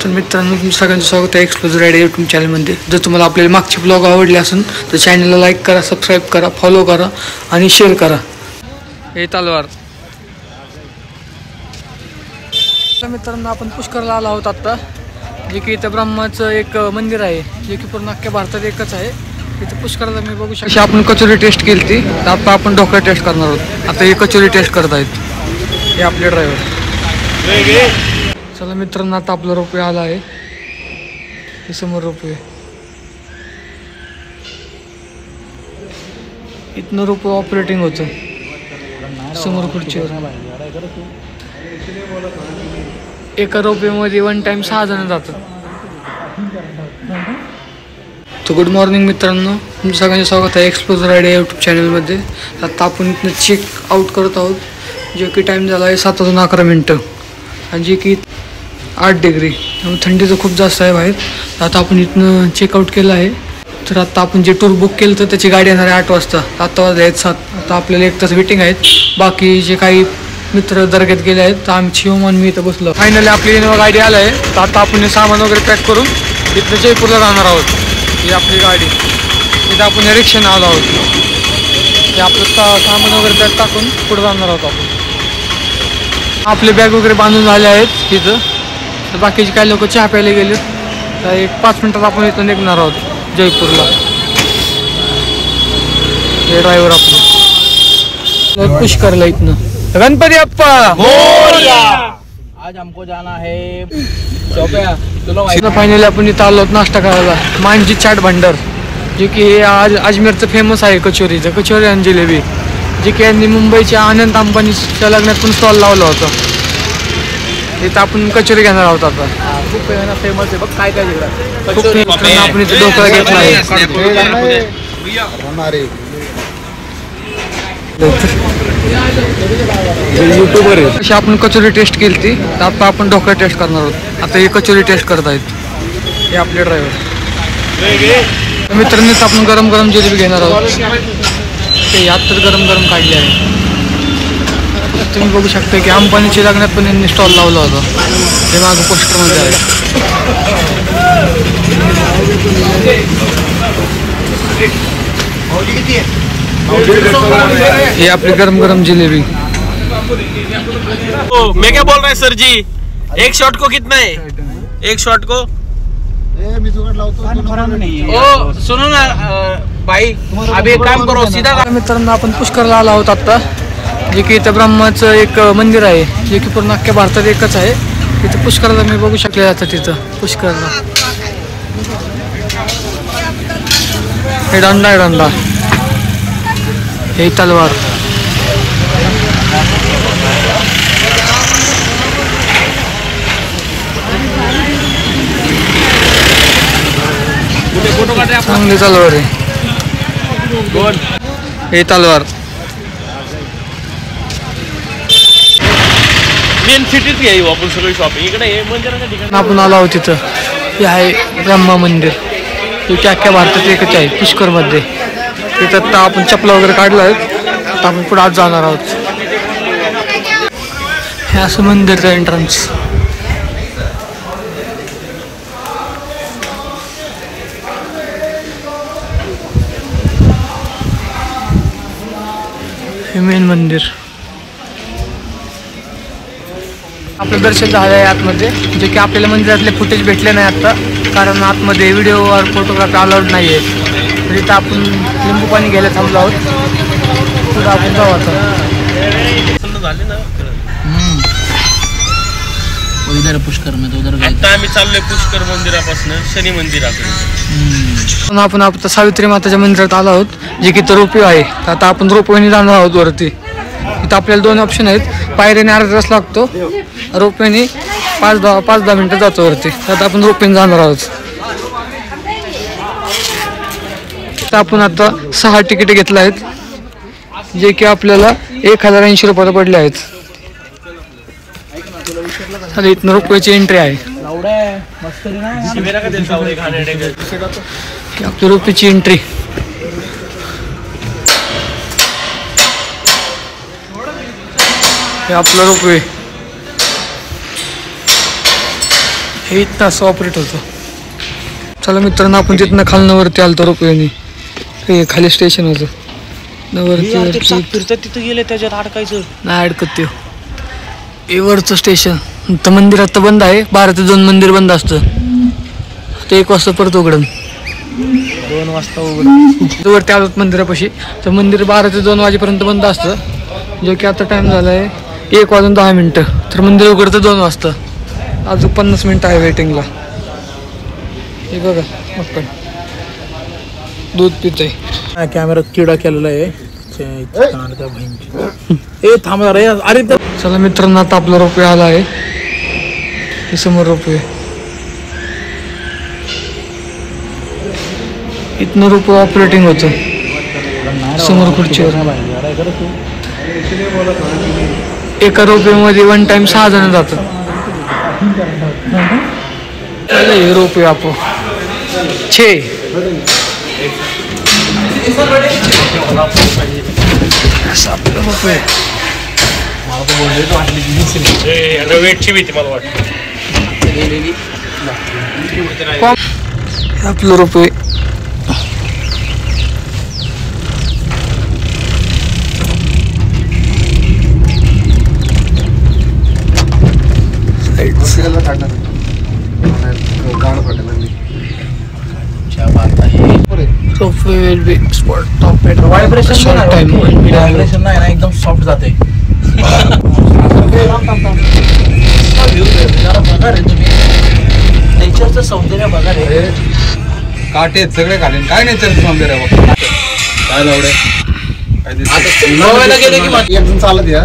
तर मित्रांनो, तुमचं सगळ्यांचं स्वागत आहे एक्सप्लोजर राईड यूट्यूब चॅनलमध्ये. जर तुम्हाला आपल्याला मागचे ब्लॉग आवडले असेल तर चॅनलला लाईक करा, सबस्क्राईब करा, फॉलो करा आणि शेअर करा. हे तलवार. तर मित्रांनो, आपण पुष्करला आलो आहोत आत्ता, जे की इथं ब्रह्माचं एक मंदिर आहे, जे की पूर्ण अख्ख्या भारतात एकच आहे. इथं पुष्करला मी बघू शकतो. आपण कचोरी टेस्ट केली ती, तर आता आपण ढोकळा टेस्ट करणार आहोत. आता हे कचोरी टेस्ट करत आहेत हे आपले ड्रायव्हर. चला मित्रांनो, आता आपला रोपवे आला आहे. हे समोर रोपवे, इथनं रोपवे ऑपरेटिंग होतं. समोर खुर्चीवर एका रोपवेमध्ये वन टाइम 6 जण जातात. तर गुड मॉर्निंग मित्रांनो, तुमचं सगळ्यांचं स्वागत आहे एक्सप्लोजर राईड या यूट्यूब चॅनलमध्ये. आता आपण इथनं चेक आउट करत आहोत, जे की टाईम झाला आहे 7 वाजून 11 मिनटं आणि जे की 8 डिग्री. त्यामुळे थंडी तर खूप जास्त आहे बाहेर. आता आपण इथनं चेकआउट केलं आहे. तर आता आपण जे टूर बुक केलं तर त्याची गाडी येणार आहे 8 वाजता. आता वाजले आहेत 7. आता आपल्याला 1 तास वेटिंग आहेत. बाकी जे काही मित्र दर्ग्यात गेले आहेत, तर आम्ही शिवमान मी इथं बसलो. फायनली आपली इनोवा गाडी आलं आहे. तर आता आपण हे सामान वगैरे पॅक करून इथं जयपूरला जाणार आहोत. ही आपली गाडी. इथं आपण रिक्षाने आलो आहोत. हे आपलं सामान वगैरे पॅक टाकून पुढे जाणार आहोत आपण. आपले बॅग वगैरे बांधून झाले आहेत इथं. तर बाकीचे काही लोक चहा प्यायला गेले. तर एक 5 मिनटात आपण इथं निघणार आहोत जयपूरला. हे ड्रायव्हर आपलं पुष्करला इथनं. गणपती अप्पा आज हमको जाना है फायनली आपण इथं आलो नाश्ता करायला. मांजी चाट भंडार, जे की हे आज अजमेरचं फेमस आहे कचोरीचं. कचोरी आणि जिलेबी, जे की यांनी मुंबईच्या आनंद अंबानीच्या लग्नात पण स्टॉल लावला होता. इथं आपण कचोरी घेणार आहोत आता. खूप फेमस आहे बघ. काय काय आपण इथे ढोकळा घेतला आहे. युट्यूबर आहे. अशी आपण कचोरी टेस्ट केली ती, तर आता आपण ढोकळा टेस्ट करणार आहोत. आता हे कचोरी टेस्ट करत आहेत हे आपले ड्रायव्हर. मित्रांनो, आपण गरम गरम जिलेबी घेणार आहोत. ते आत्ताच गरम गरम काढले आहे. तुम्ही बघू शकता की अंबानीच्या लग्नात पण यांनी स्टॉल लावला होता. ते मागं पोस्टरमध्ये आहे. ये आपली गरम गरम जिलेबी. मैं क्या बोल रहा है सर जी, एक शॉट को कितना है? एक शॉट को ओ सुनो ना भाई, अभी एक काम करो सीधा. मित्रांनो, आपण पुष्करला आलो आहोत आता, जे की इथं ब्रह्माचं एक मंदिर आहे, जे की पूर्ण अख्ख्या भारतात एकच आहे. इथं पुष्करला मी बघू शकले आता. तिथं पुष्करला हे दंडा आहे, दंडा. हे तलवार. चांगली तलवार आहे. हे तलवार मेन सिटीत घ्यायला आपण सगळी शॉपिंग इकडे हे मंदिराच्या ठिकाणी आपण आलो आहोत. तिथं हे आहे ब्रह्मा मंदिर, जे अख्ख्या भारतात एकच आहे पुष्करमध्ये. तिथं आता आपण चपला वगैरे काढला आहेत. तर आपण पुढे आज जाणार आहोत. हे असं मंदिरचं एंट्रन्स. हे मेन मंदिर. आपलं दर्शन झालं आहे आतमध्ये, जे की आपल्याला मंदिरातले फुटेज भेटले नाही आत्ता, कारण आतमध्ये व्हिडिओ और फोटोग्राफी अलाउड नाही आहे. तर इथं आपण लिंबू पाणी घ्यायला थांबलो आहोत. पुढं आपण जाऊ आता. इधर पुष्कर में, तो उधर आता आम्ही चाललोय पुष्कर मंदिरापासून शनी मंदिराकडे. आपण आता सावित्री माताच्या मंदिरात आलो आहोत, जे की तर रोपवे आहे. तर आता आपण रोपवेने जाणार आहोत वरती. इथं आपल्याला 2 ऑप्शन आहेत. पायरीने अर्धा तास लागतो, रोपवेने 5-10 मिनटं जातो वरती. तर आता आपण रोपवेने जाणार आहोत. तर आपण आता 6 तिकीट घेतले आहेत, जे की आपल्याला 1080 रुपयाला पडले आहेत. इथनं रोपवेची एंट्री आहे. आपली रोपवेची एंट्री. हे आपलं रोपवे. हे इथनं असं ऑपरेट होतं. चला मित्रांनो, आपण तिथनं खालनं वरती आलतो रोपवेने. हे खाली स्टेशन होतं. वरती फिरतात तिथं गेले त्याच्यात अडकायचं नाही अडकत ते. हे वरचं स्टेशन तर मंदिर आता बंद आहे. 12 ते 2 मंदिर बंद असतं. ते 1 वाजता परत उघडन. 2 वाजता उघड. वरती आलोत मंदिरापाशी. तर मंदिर 12 ते 2 वाजेपर्यंत बंद असतं. जो की आता टाइम झाला आहे 1:10. तर मंदिर उघडतं 2 वाजता. अजून 50 मिनिटं आहे वेटिंगला. हे बघा मग दूध पित आहे. कॅमेरा किडा केलेला आहे ए थांब रे अरे. चला मित्रांनो, आता आपला रोपवे आला आहे. हे समोर रोपवे. इथनं रोपवे ऑपरेटिंग होतं. समोर खुर्चीवर. एका रोपवेमध्ये 1 टाइम 6 जण जातात. हे रोपवे आपण आपलं रोपवे. वेटची भीती मला वाटतं. आपलं ropeway. Ropeway will be spot top at vibration time. Vibration नाही ना, एकदम सॉफ्ट जाते. नेचरचं सौंदर्य बघा रे. काटे सगळे घालेन. काय नाही चल सौंदर्य काय लावडे. आता गोव्याला गेले की एक जण चालत या